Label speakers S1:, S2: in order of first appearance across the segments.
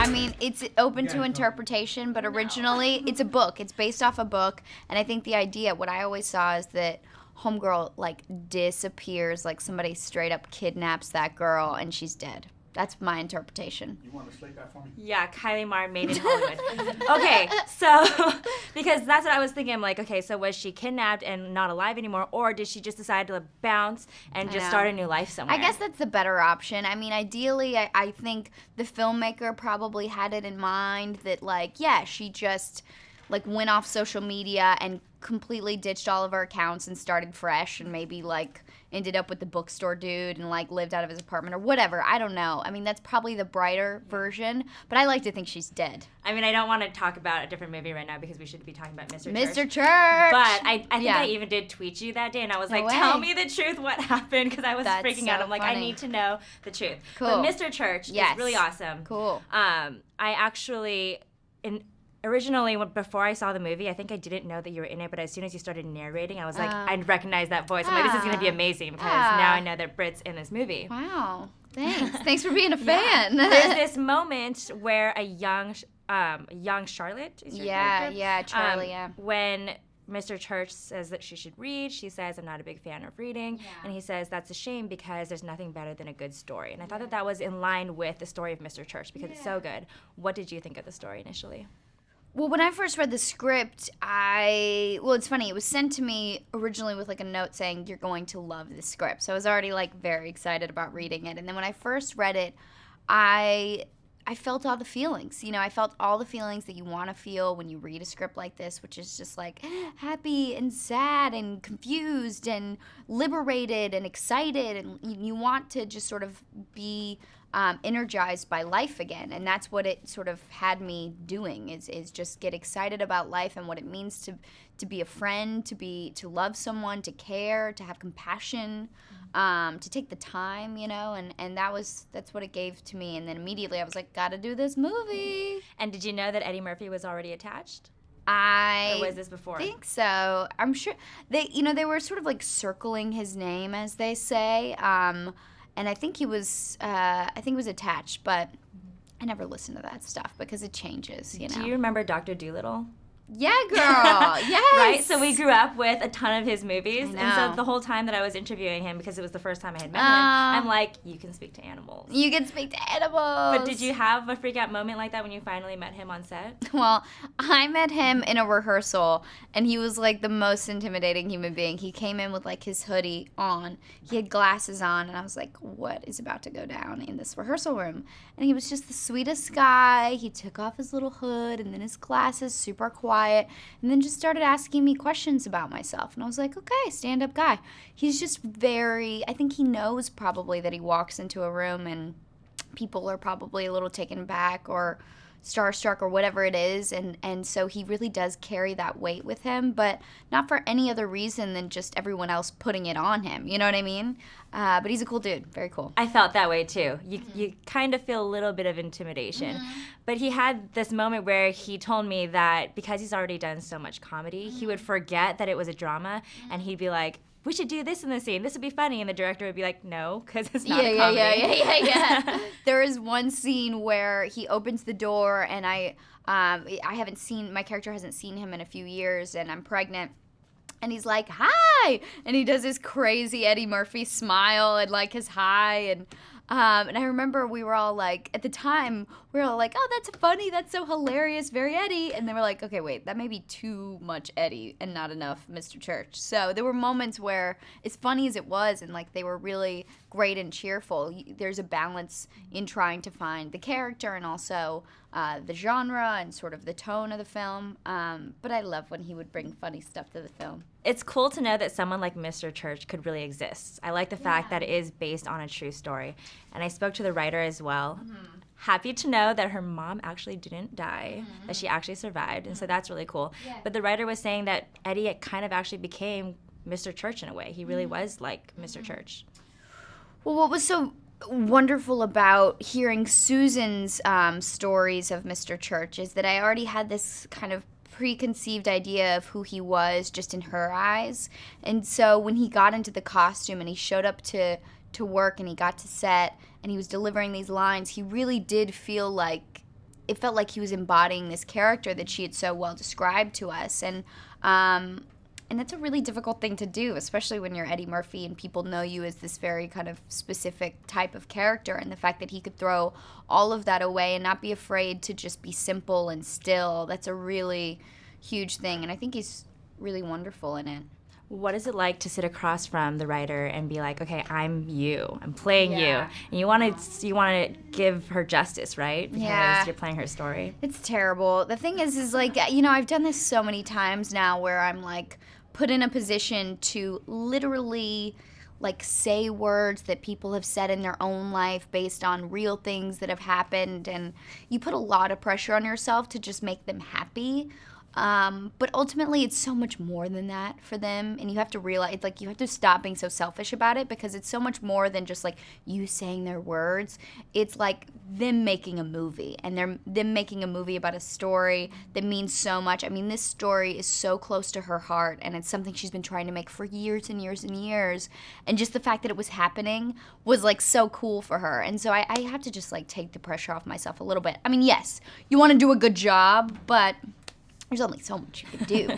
S1: mean, it's open to interpretation, but originally it's a book. It's based off a book, and I think the idea, what I always saw is that homegirl, like, disappears, like somebody straight up kidnaps that girl, and she's dead. That's my interpretation.
S2: You want to slate that for me?
S3: Yeah, Kylie Mar made in Hollywood. Okay, so, because that's what I was thinking. I'm like, okay, so was she kidnapped and not alive anymore, or did she just decide to bounce and just start a new life somewhere?
S1: I guess that's the better option. I mean, ideally, I think the filmmaker probably had it in mind that, like, yeah, she just, like, went off social media and completely ditched all of her accounts and started fresh and maybe, like, ended up with the bookstore dude and, like, lived out of his apartment or whatever. I don't know. I mean, that's probably the brighter version, but I like to think she's dead.
S3: I mean, I don't want to talk about a different movie right now because we should be talking about Mr. Church.
S1: Mr. Church!
S3: But I think I even did tweet you that day, and I was
S1: No
S3: like,
S1: way.
S3: tell me the truth, what happened, because I was
S1: That's
S3: freaking
S1: so
S3: out. I'm like, I
S1: funny.
S3: need to know the truth.
S1: Cool.
S3: But Mr. Church
S1: Yes.
S3: is really awesome.
S1: Cool.
S3: I actually... Originally, before I saw the movie, I think I didn't know that you were in it, but as soon as you started narrating, I was like, I recognized that voice. I'm like, this is going to be amazing because now I know that Britt's in this movie.
S1: Wow. Thanks. Thanks for being a fan.
S3: There's this moment where a young Charlotte is your character?
S1: Yeah, Charlie,
S3: When Mr. Church says that she should read, she says, I'm not a big fan of reading. Yeah. And he says, that's a shame because there's nothing better than a good story. And I thought that was in line with the story of Mr. Church because it's so good. What did you think of the story initially?
S1: Well, when I first read the script, it's funny. It was sent to me originally with, like, a note saying, you're going to love this script. So I was already, like, very excited about reading it. And then when I first read it, I felt all the feelings. You know, I felt all the feelings that you want to feel when you read a script like this, which is just, like, happy and sad and confused and liberated and excited. And you want to just sort of be energized by life again, and that's what it sort of had me doing is just get excited about life and what it means to be a friend, to love someone, to care, to have compassion, to take the time, you know, and that's what it gave to me. And then immediately I was like, gotta do this movie.
S3: And did you know that Eddie Murphy was already attached?
S1: Or
S3: was this before?
S1: I think so. I'm sure they were sort of like circling his name, as they say. And I think he was attached, but I never listened to that stuff because it changes, you know.
S3: Do you remember Dr. Dolittle?
S1: Yeah, girl. Yes.
S3: Right? So we grew up with a ton of his movies.
S1: I know.
S3: And so the whole time that I was interviewing him, because it was the first time I had met him, I'm like, you can speak to animals.
S1: You can speak to animals.
S3: But did you have a freak out moment like that when you finally met him on set?
S1: Well, I met him in a rehearsal, and he was like the most intimidating human being. He came in with like his hoodie on. He had glasses on, and I was like, what is about to go down in this rehearsal room? And he was just the sweetest guy. He took off his little hood and then his glasses, super quiet, and then just started asking me questions about myself. And I was like, okay, stand-up guy. He's just I think he knows probably that he walks into a room and people are probably a little taken back or starstruck or whatever it is, and so he really does carry that weight with him, but not for any other reason than just everyone else putting it on him, you know what I mean? But he's a cool dude, very cool.
S3: I felt that way too. You kind of feel a little bit of intimidation. But he had this moment where he told me that because he's already done so much comedy, he would forget that it was a drama, and he'd be like, we should do this in the scene. This would be funny. And the director would be like, no, because it's not a comedy.
S1: Yeah. There is one scene where he opens the door, and my character hasn't seen him in a few years, and I'm pregnant. And he's like, hi! And he does this crazy Eddie Murphy smile and like his hi. And I remember we were all like, at the time, we were all like, oh, that's funny, that's so hilarious, very Eddie. And they were like, okay, wait, that may be too much Eddie and not enough Mr. Church. So there were moments where, as funny as it was, and like they were really great and cheerful, there's a balance in trying to find the character and also the genre and sort of the tone of the film. But I love when he would bring funny stuff to the film.
S3: It's cool to know that someone like Mr. Church could really exist. I like the fact that it is based on a true story. And I spoke to the writer as well. Happy to know that her mom actually didn't die, that she actually survived, and so that's really cool. Yeah. But the writer was saying that Eddie kind of actually became Mr. Church in a way. He really was like Mr. Church.
S1: Well, what was so wonderful about hearing Susan's stories of Mr. Church is that I already had this kind of preconceived idea of who he was just in her eyes. And so when he got into the costume and he showed up to work and he got to set and he was delivering these lines, he really did feel like it felt like he was embodying this character that she had so well described to us. And that's a really difficult thing to do, especially when you're Eddie Murphy and people know you as this very kind of specific type of character. And the fact that he could throw all of that away and not be afraid to just be simple and still, that's a really huge thing. And I think he's really wonderful in it.
S3: What is it like to sit across from the writer and be like, okay, I'm you, I'm playing you,
S1: Yeah.
S3: and you want to give her justice, right? Because
S1: Yeah.
S3: you're playing her story.
S1: It's terrible. The thing is like, you know, I've done this so many times now where I'm like put in a position to literally like say words that people have said in their own life based on real things that have happened, and you put a lot of pressure on yourself to just make them happy. But ultimately it's so much more than that for them, and you have to realize, like, you have to stop being so selfish about it, because it's so much more than just like you saying their words. It's like them making a movie, and them making a movie about a story that means so much. I mean, this story is so close to her heart, and it's something she's been trying to make for years and years and years, and just the fact that it was happening was like so cool for her. And so I have to just like take the pressure off myself a little bit. I mean, yes, you want to do a good job, but there's only so much you can do.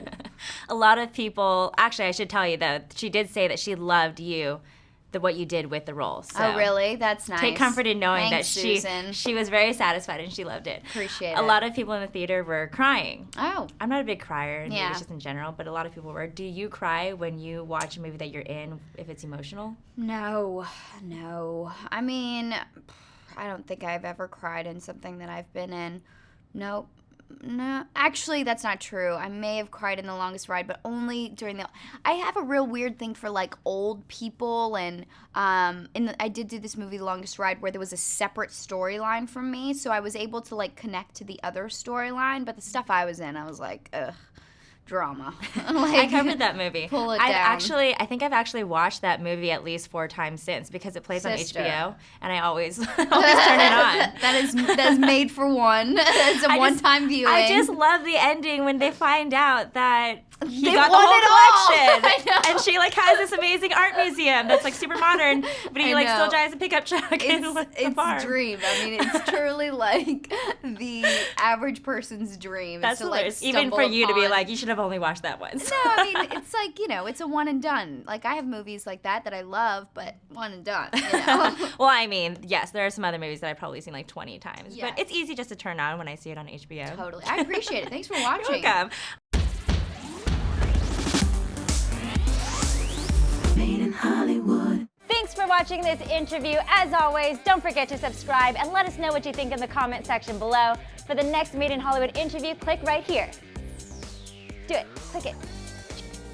S3: A lot of people, actually, I should tell you though, she did say that she loved you, what you did with the role. So
S1: Oh, really? That's nice.
S3: take comfort in knowing
S1: Thanks,
S3: that
S1: Susan.
S3: she was very satisfied and she loved it.
S1: Appreciate
S3: A
S1: it.
S3: lot of people in the theater were crying.
S1: Oh.
S3: I'm not a big crier, and
S1: Yeah.
S3: maybe it's just in general, but a lot of people were. Do you cry when you watch a movie that you're in if it's emotional?
S1: No. I mean, I don't think I've ever cried in something that I've been in. Nope. No, actually, that's not true. I may have cried in The Longest Ride, but only during I have a real weird thing for like old people, and I did do this movie, The Longest Ride, where there was a separate storyline from me, so I was able to like connect to the other storyline. But the stuff I was in, I was like, ugh, drama.
S3: I covered that movie.
S1: Pull it
S3: I
S1: down.
S3: think I've actually watched that movie at least 4 times since, because it plays
S1: Sister.
S3: on HBO, and I always turn it on.
S1: That is made for one. It's a one-time viewing.
S3: I just love the ending when they find out that he
S1: They
S3: got the
S1: won
S3: whole
S1: it all.
S3: collection.
S1: I know.
S3: And she like has this amazing art museum that's like super modern, but he
S1: I
S3: like
S1: know.
S3: still drives a pickup truck and the
S1: It's
S3: farm.
S1: a dream. I mean, it's truly like the average person's dream.
S3: That's
S1: is to, like,
S3: hilarious. Even
S1: stumble
S3: for you to be
S1: upon-
S3: like, you should have only watched that once.
S1: No, I mean, it's like, you know, it's a one and done. Like, I have movies like that I love, but one and done, you know?
S3: Well, I mean, yes, there are some other movies that I've probably seen like 20 times,
S1: Yes.
S3: but it's easy just to turn on when I see it on HBO.
S1: Totally. I appreciate it. Thanks for watching.
S3: You're welcome.
S2: Made in Hollywood.
S4: Thanks for watching this interview. As always, don't forget to subscribe and let us know what you think in the comment section below. For the next Made in Hollywood interview, click right here. Do it. Click it.